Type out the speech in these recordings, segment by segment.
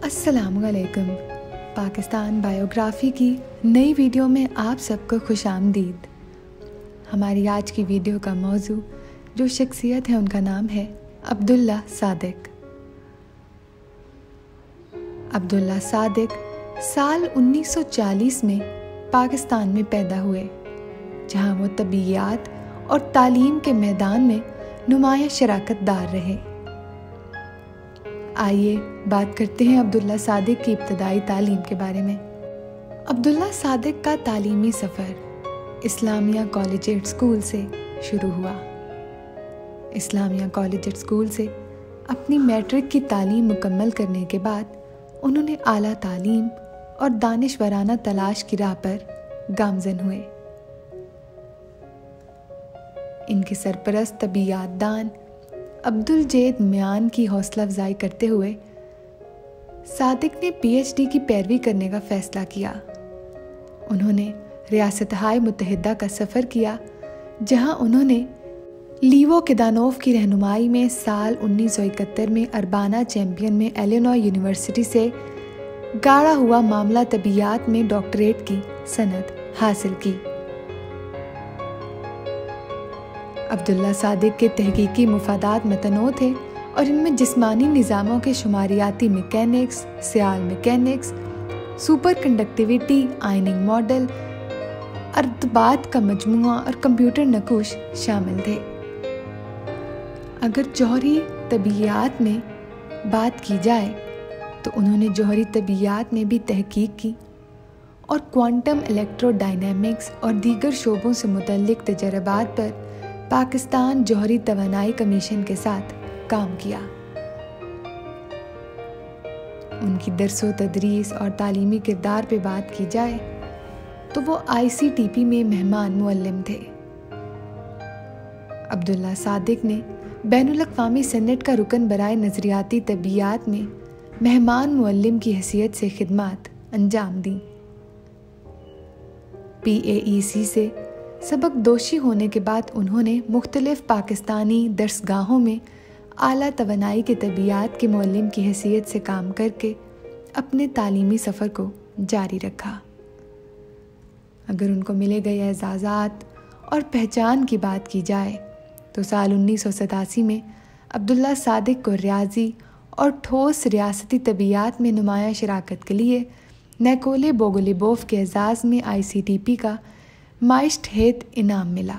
अस्सलामुअलैकुम। पाकिस्तान बायोग्राफी की नई वीडियो में आप सबको खुशामदीद। हमारी आज की वीडियो का मौजू जो शख्सियत है उनका नाम है अब्दुल्ला सादिक। अब्दुल्ला सादिक साल 1940 में पाकिस्तान में पैदा हुए, जहां वो तबीयत और तालीम के मैदान में नुमाया शराकतदार रहे। आइए बात करते हैं अब्दुल्ला सादिक की इब्तदाई तालीम के बारे में। अब्दुल्ला सादिक का तालीमी सफ़र इस्लामिया कॉलेजिएट स्कूल से शुरू हुआ। इस्लामिया कॉलेजिएट स्कूल से अपनी मैट्रिक की तालीम मुकम्मल करने के बाद उन्होंने आला तालीम और दानिशवराना तलाश की राह पर गामज़न हुए। इनके सरपरस्त तबीयत दान अब्दुल जेद मियान की हौसला अफजाई करते हुए सादिक ने पीएचडी की पैरवी करने का फैसला किया। उन्होंने रियासत-ए मुत्तहिदा का सफ़र किया, जहां उन्होंने लीवो किदानोव की रहनुमाई में साल 1971 में अर्बाना चैंपियन में इलिनॉय यूनिवर्सिटी से गाढ़ा हुआ मामला तबीयत में डॉक्टरेट की सनद हासिल की। अब्दुल्ला सादिक के तहकीकी मुफादात मतनों थे और इनमें जिस्मानी निज़ामों के शुमारियाती मैकेनिक्स, सियाल mechanics, superconductivity, Ising model, अर्तबात का मजमुआ और कंप्यूटर नकूश शामिल थे। अगर जौहरी तबीयत में बात की जाए तो उन्होंने जौहरी तबीयत में भी तहकीक की और क्वांटम इलेक्ट्रोडायनेमिक्स और दीगर शोबों से मुतल्लिक तजर्बात पर पाकिस्तान जौहरी तवानाई कमीशन के साथ काम किया। उनकी दरसो तदरीस और तालीमी किरदार पे बात की जाए तो वो ICTP में मेहमान मुअल्लिम थे। अब्दुल्ला सादिक ने बैनुल अक़वामी सेनेट का रुकन बराए नज़रियाती तबीयत में मेहमान मुअल्लिम की हैसियत से खिदमत अंजाम दी। PAEC से सबक दोशी होने के बाद उन्होंने मुख्तलिफ पाकिस्तानी दर्सगाहों में आला तवानाई के तबीयत के मुअल्लिम की हैसियत से काम करके अपने तालीमी सफ़र को जारी रखा। अगर उनको मिले गए एजाज़ात और पहचान की बात की जाए तो साल 1987 में अब्दुल्ला सादिक को रियाजी और ठोस रियासती तबीयत में नुमाया शराकत के लिए निकोले बोगोलिबोव के एजाज़ में ICTP का माइश्त-हेत इनाम मिला।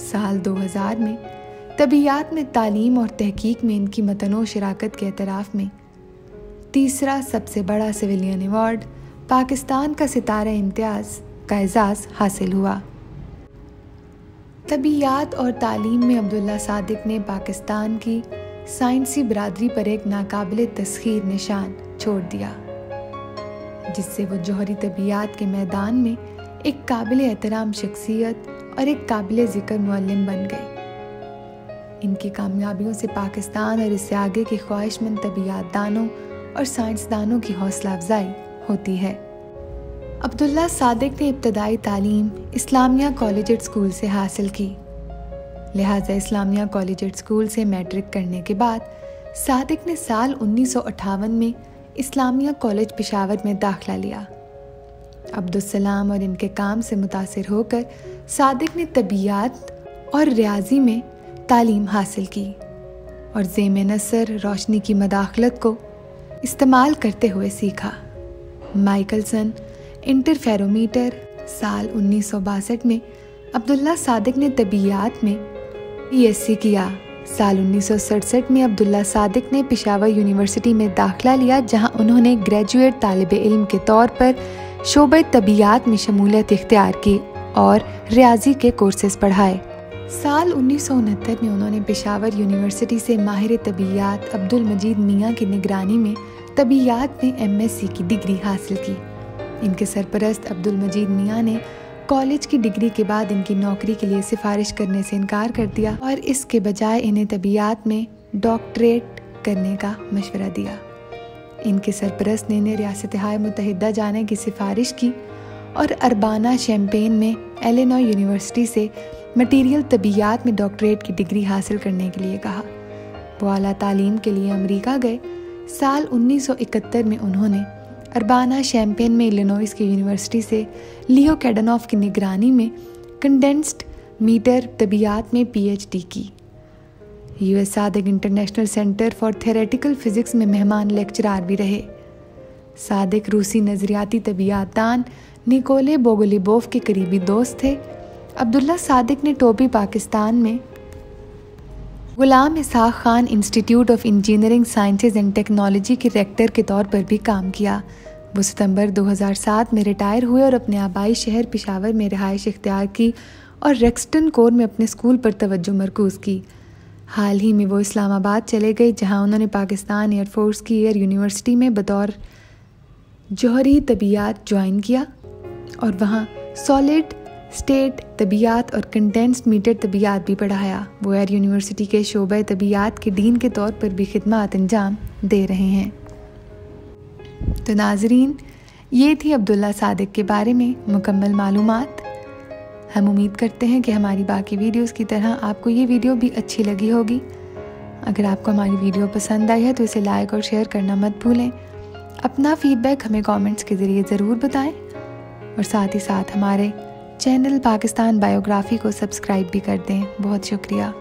साल 2000 में तबीयत में तालीम और तहकीक में इनकी मतनों शराकत के एतराफ़ में तीसरा सबसे बड़ा सिविलियन अवार्ड पाकिस्तान का सितारा इम्तियाज़ का एजाज़ हासिल हुआ। तबीयत और तालीम में अब्दुल्ला सादिक ने पाकिस्तान की साइंसी बरादरी पर एक नाकाबिले तस्खीर निशान छोड़ दिया, जिससे वो जौहरी तबीयत के मैदान में एक काबिल एहतराम शख्सियत और एक काबिल ज़िक्र मुअल्लिम बन गए। इनकी कामयाबियों से पाकिस्तान और इससे आगे के ख्वाहिशमंद तबीयत दानों और साइंसदानों की हौसला अफजाई होती है। अब्दुल्ला सादिक ने इब्तदाई तालीम इस्लामिया कॉलेजिएट स्कूल से हासिल की, लिहाजा इस्लामिया कॉलेजिएट स्कूल से मैट्रिक करने के बाद सादिक ने साल 1958 में इस्लामिया कॉलेज पेशावर में दाखिला लिया। अब्दुस्सलाम और इनके काम से मुतासिर होकर सादिक ने तबीयत और रियाजी में तालीम हासिल की और ज़ेम नसर रोशनी की मदाखलत को इस्तेमाल करते हुए सीखा। माइकलसन इंटरफेरोमीटर साल 1962 में अब्दुल्ला सादिक ने तबीयत में BSc किया। साल 1967 में अब्दुल्ला सादिक ने पेशावर यूनिवर्सिटी में दाखिला लिया, जहां उन्होंने ग्रेजुएट तालिब इल्म के तौर पर शोबे तबीयत में शमूलियत इख्तियार की और रियाजी के कोर्सेज पढ़ाए। साल 1969 में उन्होंने पेशावर यूनिवर्सिटी से माहिर तबीयत अब्दुल मजीद मियां की निगरानी में तबीयत में MSc की डिग्री हासिल की। इनके सरपरस्त अब्दुल मजीद मियां ने कॉलेज की डिग्री के बाद इनकी नौकरी के लिए सिफारिश करने से इनकार कर दिया और इसके बजाय इन्हें तबीयत में डॉक्टरेट करने का मशवरा दिया। इनके सरपरस्त ने इन्हें रियासत-ए मुत्तहिदा जाने की सिफारिश की और अर्बाना चैंपियन में इलिनॉय यूनिवर्सिटी से मटीरियल तबीयत में डॉक्टरेट की डिग्री हासिल करने के लिए कहा। वो आला तालीम के लिए अमेरिका गए। साल 1971 में उन्होंने अर्बाना शैम्पेन में इलिनॉइस की यूनिवर्सिटी से लियो कैडनॉफ की निगरानी में कंडेंस्ड मीटर तबियात में PhD की। US Sadiq international centre for theoretical physics में मेहमान लेक्चरार भी रहे। सादिक रूसी नज़रियाती तबियातदान निकोले बोगोलिबोव के करीबी दोस्त थे। अब्दुल्ला सादिक ने टोपी पाकिस्तान में Ghulam Ishaq Khan institute of engineering sciences and technology के रेक्टर के तौर पर भी काम किया। वो सितंबर 2007 में रिटायर हुए और अपने आबाई शहर पेशावर में रिहाइश इख्तियार की और रेक्सटन कोर में अपने स्कूल पर तवज्जो मरकूज़ की। हाल ही में वो इस्लामाबाद चले गए, जहां उन्होंने पाकिस्तान एयरफोर्स की एयर यूनिवर्सिटी में बतौर जौहरी तबियात ज्वाइन किया और वहाँ सॉलिड स्टेट तबियात और कंडेंस्ड मीटर तबियात भी पढ़ाया। वो एयर यूनिवर्सिटी के शोबे तबियात के डीन के तौर पर भी खिदमत अंजाम दे रहे हैं। तो नाजरीन, ये थी अब्दुल्ला सादिक के बारे में मुकम्मल मालूमात। हम उम्मीद करते हैं कि हमारी बाकी वीडियोस की तरह आपको ये वीडियो भी अच्छी लगी होगी। अगर आपको हमारी वीडियो पसंद आई है तो इसे लाइक और शेयर करना मत भूलें। अपना फीडबैक हमें कमेंट्स के ज़रिए ज़रूर बताएं और साथ ही साथ हमारे चैनल पाकिस्तान बायोग्राफी को सब्सक्राइब भी कर दें। बहुत शुक्रिया।